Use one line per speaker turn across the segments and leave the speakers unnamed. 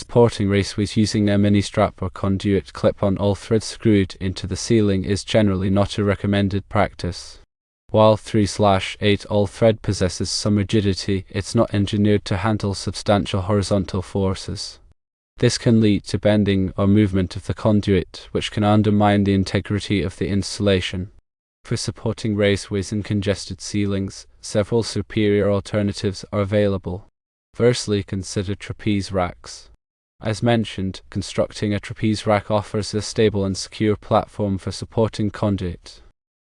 Supporting raceways using a mini strap or conduit clip-on all threads screwed into the ceiling is generally not a recommended practice. While 3/8 all thread possesses some rigidity, it's not engineered to handle substantial horizontal forces. This can lead to bending or movement of the conduit, which can undermine the integrity of the installation. For supporting raceways in congested ceilings, several superior alternatives are available. Firstly, consider trapeze racks. As mentioned, constructing a trapeze rack offers a stable and secure platform for supporting conduit.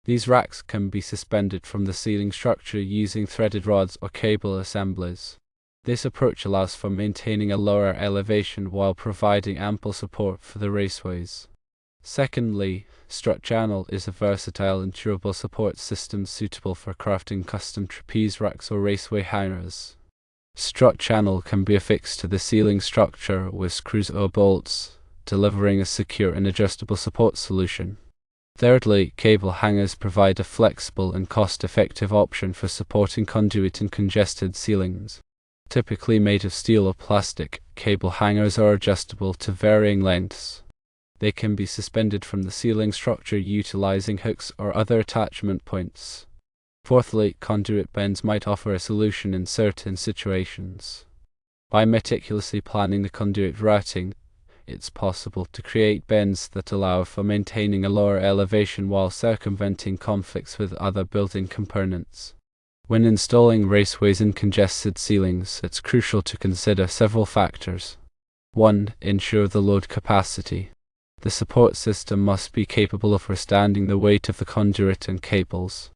These racks can be suspended from the ceiling structure using threaded rods or cable assemblies. This approach allows for maintaining a lower elevation while providing ample support for the raceways. Secondly, strut channel is a versatile and durable support system suitable for crafting custom trapeze racks or raceway hangers. Strut channel can be affixed to the ceiling structure with screws or bolts, delivering a secure and adjustable support solution. Thirdly, cable hangers provide a flexible and cost-effective option for supporting conduit in congested ceilings. Typically made of steel or plastic, cable hangers are adjustable to varying lengths. They can be suspended from the ceiling structure utilizing hooks or other attachment points. Fourthly, conduit bends might offer a solution in certain situations. By meticulously planning the conduit routing, it's possible to create bends that allow for maintaining a lower elevation while circumventing conflicts with other building components. When installing raceways in congested ceilings, it's crucial to consider several factors. 1. Ensure the load capacity. The support system must be capable of withstanding the weight of the conduit and cables.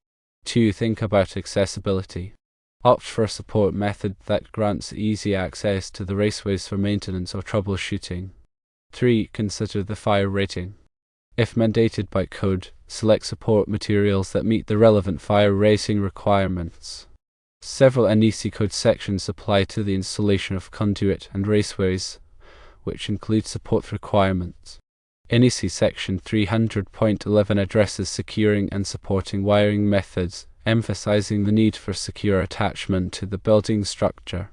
2. Think about accessibility. Opt for a support method that grants easy access to the raceways for maintenance or troubleshooting. 3. Consider the fire rating. If mandated by code, select support materials that meet the relevant fire rating requirements. Several NEC code sections apply to the installation of conduit and raceways, which include support requirements. NEC section 300.11 addresses securing and supporting wiring methods, emphasizing the need for secure attachment to the building structure.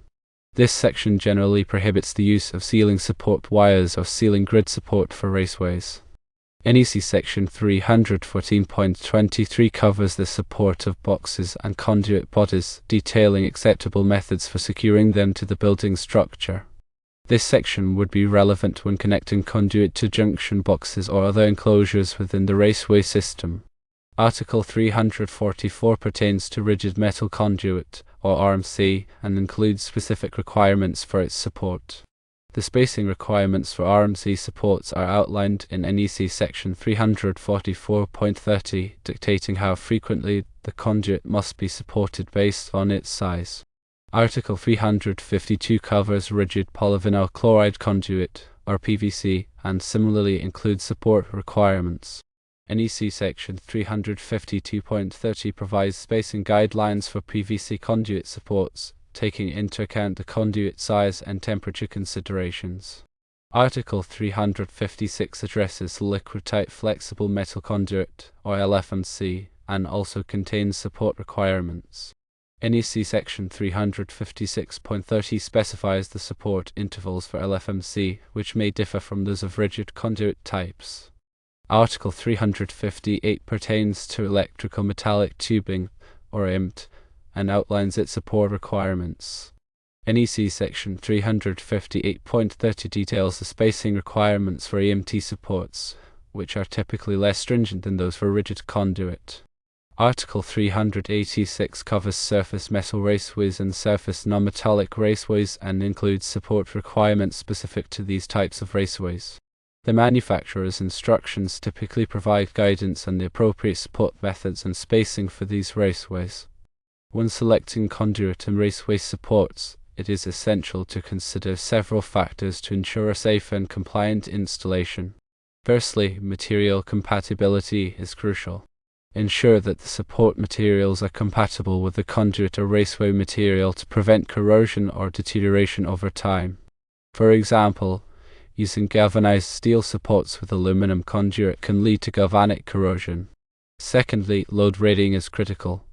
This section generally prohibits the use of ceiling support wires or ceiling grid support for raceways. NEC section 314.23 covers the support of boxes and conduit bodies, detailing acceptable methods for securing them to the building structure. This section would be relevant when connecting conduit to junction boxes or other enclosures within the raceway system. Article 344 pertains to rigid metal conduit, or RMC, and includes specific requirements for its support. The spacing requirements for RMC supports are outlined in NEC section 344.30, dictating how frequently the conduit must be supported based on its size. Article 352 covers rigid polyvinyl chloride conduit, or PVC, and similarly includes support requirements. NEC section 352.30 provides spacing guidelines for PVC conduit supports, taking into account the conduit size and temperature considerations. Article 356 addresses liquid-tight flexible metal conduit, or LFMC, and also contains support requirements. NEC section 356.30 specifies the support intervals for LFMC, which may differ from those of rigid conduit types. Article 358 pertains to electrical metallic tubing, or EMT, and outlines its support requirements. NEC section 358.30 details the spacing requirements for EMT supports, which are typically less stringent than those for rigid conduit. Article 386 covers surface metal raceways and surface non-metallic raceways and includes support requirements specific to these types of raceways. The manufacturer's instructions typically provide guidance on the appropriate support methods and spacing for these raceways. When selecting conduit and raceway supports, it is essential to consider several factors to ensure a safe and compliant installation. Firstly, material compatibility is crucial. Ensure that the support materials are compatible with the conduit or raceway material to prevent corrosion or deterioration over time. For example, using galvanized steel supports with aluminum conduit can lead to galvanic corrosion. Secondly, load rating is critical.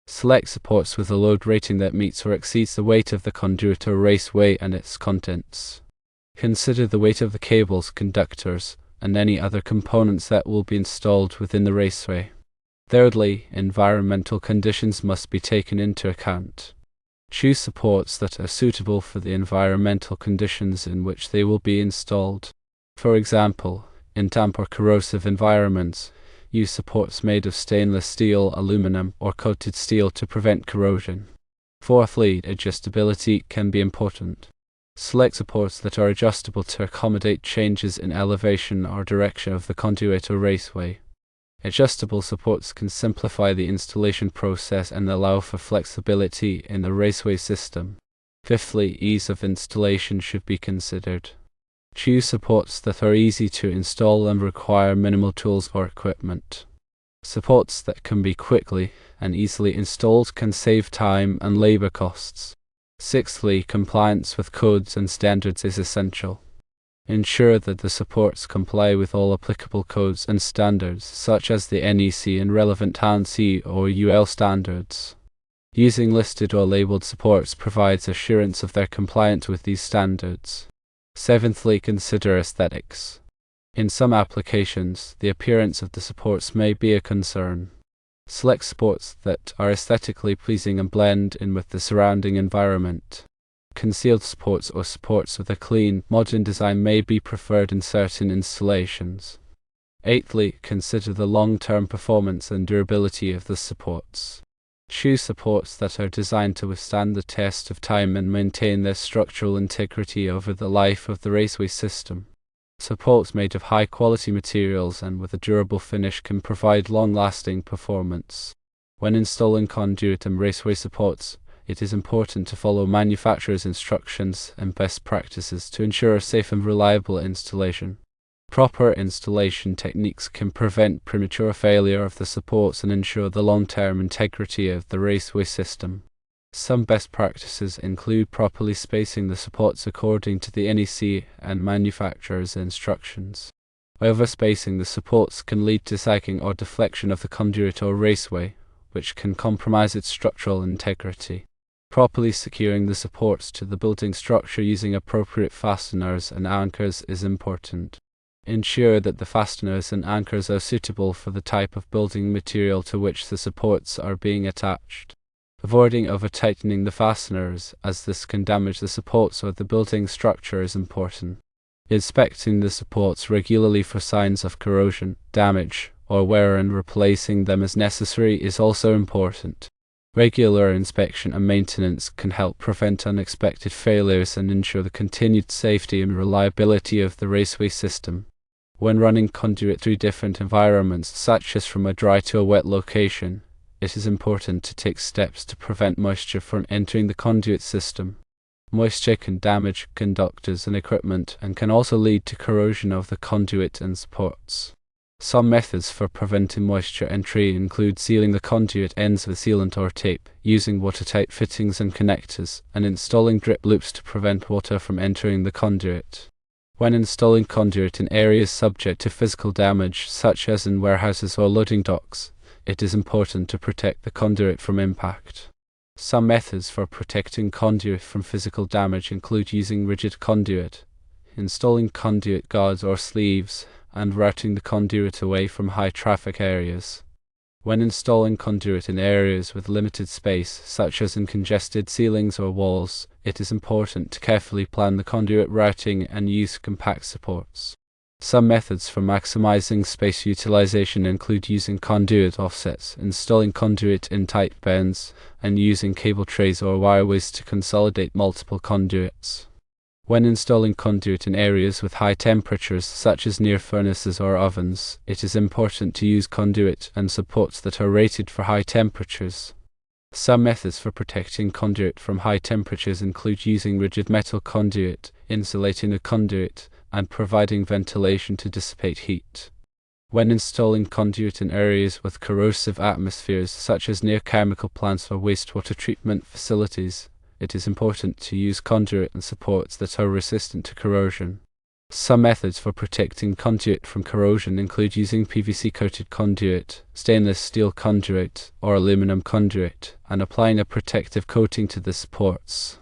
Select supports with a load rating that meets or exceeds the weight of the conduit or raceway and its contents. Consider the weight of the cables, conductors, and any other components that will be installed within the raceway. Thirdly, environmental conditions must be taken into account. Choose supports that are suitable for the environmental conditions in which they will be installed. For example, in damp or corrosive environments, use supports made of stainless steel, aluminum, or coated steel to prevent corrosion. Fourthly, adjustability can be important. Select supports that are adjustable to accommodate changes in elevation or direction of the conduit or raceway. Adjustable supports can simplify the installation process and allow for flexibility in the raceway system. Fifthly, ease of installation should be considered. Choose supports that are easy to install and require minimal tools or equipment. Supports that can be quickly and easily installed can save time and labor costs. Sixthly, compliance with codes and standards is essential. Ensure that the supports comply with all applicable codes and standards, such as the NEC and relevant ANSI or UL standards. Using listed or labeled supports provides assurance of their compliance with these standards. Seventhly, consider aesthetics. In some applications, the appearance of the supports may be a concern. Select supports that are aesthetically pleasing and blend in with the surrounding environment. Concealed supports or supports with a clean, modern design may be preferred in certain installations. Eighthly, consider the long-term performance and durability of the supports. Choose supports that are designed to withstand the test of time and maintain their structural integrity over the life of the raceway system. Supports made of high-quality materials and with a durable finish can provide long-lasting performance. When installing conduit and raceway supports, it is important to follow manufacturer's instructions and best practices to ensure a safe and reliable installation. Proper installation techniques can prevent premature failure of the supports and ensure the long-term integrity of the raceway system. Some best practices include properly spacing the supports according to the NEC and manufacturer's instructions. Overspacing the supports can lead to sagging or deflection of the conduit or raceway, which can compromise its structural integrity. Properly securing the supports to the building structure using appropriate fasteners and anchors is important. Ensure that the fasteners and anchors are suitable for the type of building material to which the supports are being attached. Avoiding over-tightening the fasteners, as this can damage the supports or the building structure, is important. Inspecting the supports regularly for signs of corrosion, damage, or wear and replacing them as necessary is also important. Regular inspection and maintenance can help prevent unexpected failures and ensure the continued safety and reliability of the raceway system. When running conduit through different environments, such as from a dry to a wet location, it is important to take steps to prevent moisture from entering the conduit system. Moisture can damage conductors and equipment and can also lead to corrosion of the conduit and supports. Some methods for preventing moisture entry include sealing the conduit ends with sealant or tape, using watertight fittings and connectors, and installing drip loops to prevent water from entering the conduit. When installing conduit in areas subject to physical damage, such as in warehouses or loading docks, it is important to protect the conduit from impact. Some methods for protecting conduit from physical damage include using rigid conduit, installing conduit guards or sleeves, and routing the conduit away from high traffic areas. When installing conduit in areas with limited space, such as in congested ceilings or walls, it is important to carefully plan the conduit routing and use compact supports. Some methods for maximizing space utilization include using conduit offsets, installing conduit in tight bends, and using cable trays or wireways to consolidate multiple conduits. When installing conduit in areas with high temperatures, such as near furnaces or ovens, it is important to use conduit and supports that are rated for high temperatures. Some methods for protecting conduit from high temperatures include using rigid metal conduit, insulating the conduit, and providing ventilation to dissipate heat. When installing conduit in areas with corrosive atmospheres, such as near chemical plants or wastewater treatment facilities, it is important to use conduit and supports that are resistant to corrosion. Some methods for protecting conduit from corrosion include using PVC-coated conduit, stainless steel conduit, or aluminum conduit, and applying a protective coating to the supports.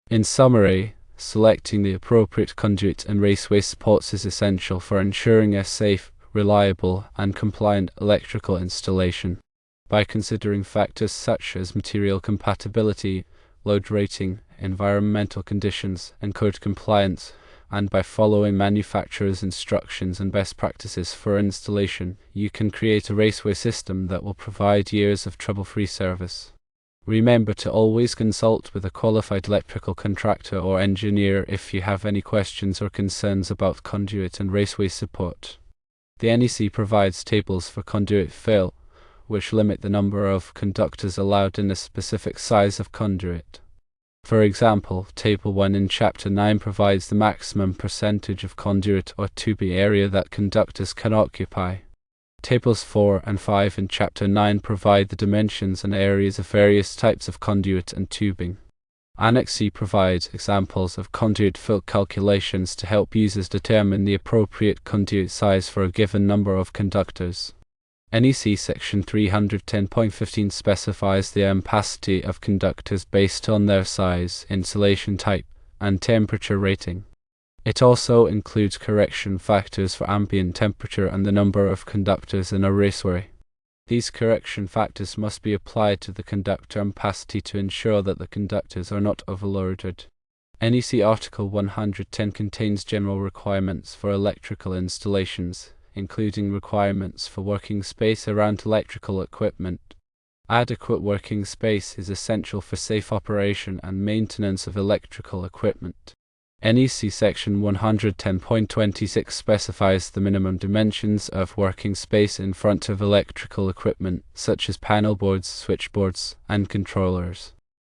In summary, Selecting the appropriate conduit and raceway supports is essential for ensuring a safe, reliable, and compliant electrical installation. By considering factors such as material compatibility, load rating, environmental conditions, and code compliance, and by following manufacturers' instructions and best practices for installation, you can create a raceway system that will provide years of trouble-free service. Remember to always consult with a qualified electrical contractor or engineer if you have any questions or concerns about conduit and raceway support. The NEC provides tables for conduit fill, which limit the number of conductors allowed in a specific size of conduit. For example, Table 1 in Chapter 9 provides the maximum percentage of conduit or tubing area that conductors can occupy. Tables 4 and 5 in Chapter 9 provide the dimensions and areas of various types of conduit and tubing. Annex C provides examples of conduit fill calculations to help users determine the appropriate conduit size for a given number of conductors. NEC Section 310.15 specifies the ampacity of conductors based on their size, insulation type, and temperature rating. It also includes correction factors for ambient temperature and the number of conductors in a raceway. These correction factors must be applied to the conductor ampacity to ensure that the conductors are not overloaded. NEC Article 110 contains general requirements for electrical installations, including requirements for working space around electrical equipment. Adequate working space is essential for safe operation and maintenance of electrical equipment. NEC Section 110.26 specifies the minimum dimensions of working space in front of electrical equipment, such as panel boards, switchboards, and controllers.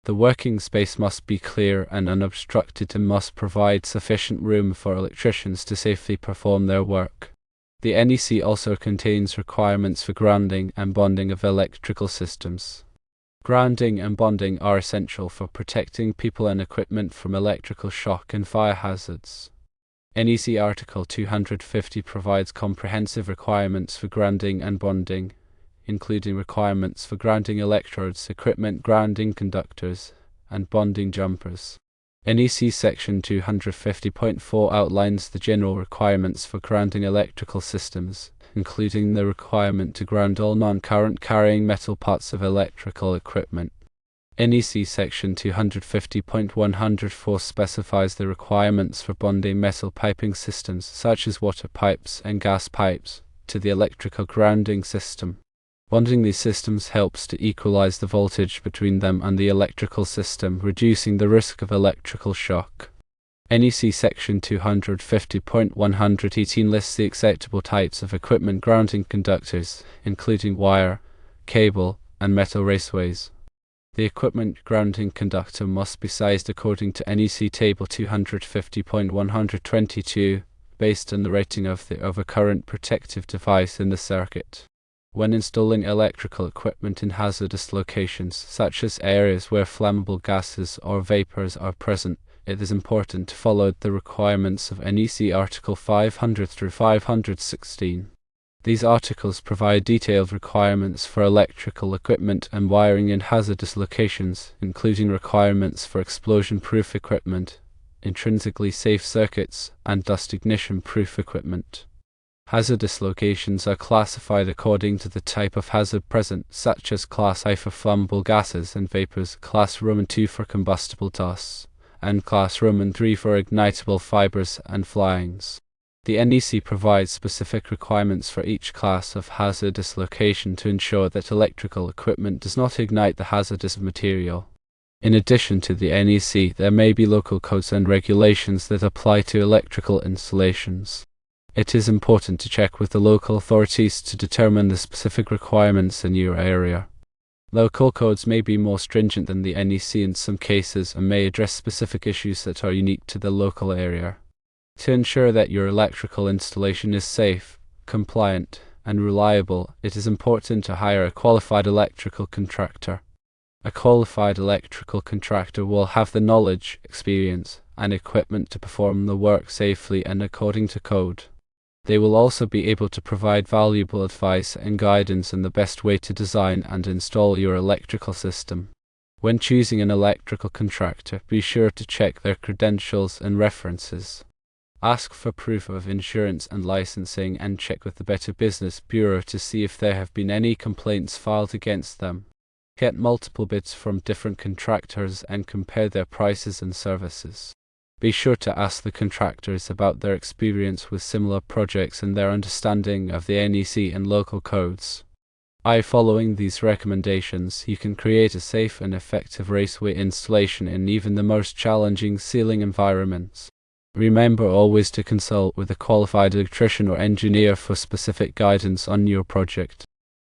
The working space must be clear and unobstructed and must provide sufficient room for electricians to safely perform their work. The NEC also contains requirements for grounding and bonding of electrical systems. Grounding and bonding are essential for protecting people and equipment from electrical shock and fire hazards. NEC Article 250 provides comprehensive requirements for grounding and bonding, including requirements for grounding electrodes, equipment grounding conductors, and bonding jumpers. NEC Section 250.4 outlines the general requirements for grounding electrical systems, including the requirement to ground all non-current carrying metal parts of electrical equipment. NEC Section 250.104 specifies the requirements for bonding metal piping systems, such as water pipes and gas pipes, to the electrical grounding system. Bonding these systems helps to equalize the voltage between them and the electrical system, reducing the risk of electrical shock. NEC Section 250.118 lists the acceptable types of equipment grounding conductors, including wire, cable, and metal raceways. The equipment grounding conductor must be sized according to NEC Table 250.122, based on the rating of a current protective device in the circuit. When installing electrical equipment in hazardous locations, such as areas where flammable gases or vapors are present, it is important to follow the requirements of NEC Article 500 through 516. These articles provide detailed requirements for electrical equipment and wiring in hazardous locations, including requirements for explosion-proof equipment, intrinsically safe circuits, and dust ignition-proof equipment. Hazardous locations are classified according to the type of hazard present, such as Class I for flammable gases and vapors, Class Roman II for combustible dust, and Class Roman III for ignitable fibers and flyings. The NEC provides specific requirements for each class of hazardous location to ensure that electrical equipment does not ignite the hazardous material. In addition to the NEC, there may be local codes and regulations that apply to electrical installations. It is important to check with the local authorities to determine the specific requirements in your area. Local codes may be more stringent than the NEC in some cases and may address specific issues that are unique to the local area. To ensure that your electrical installation is safe, compliant, and reliable, it is important to hire a qualified electrical contractor. A qualified electrical contractor will have the knowledge, experience, and equipment to perform the work safely and according to code. They will also be able to provide valuable advice and guidance on the best way to design and install your electrical system. When choosing an electrical contractor, be sure to check their credentials and references. Ask for proof of insurance and licensing, and check with the Better Business Bureau to see if there have been any complaints filed against them. Get multiple bids from different contractors and compare their prices and services. Be sure to ask the contractors about their experience with similar projects and their understanding of the NEC and local codes. By following these recommendations, you can create a safe and effective raceway installation in even the most challenging ceiling environments. Remember always to consult with a qualified electrician or engineer for specific guidance on your project.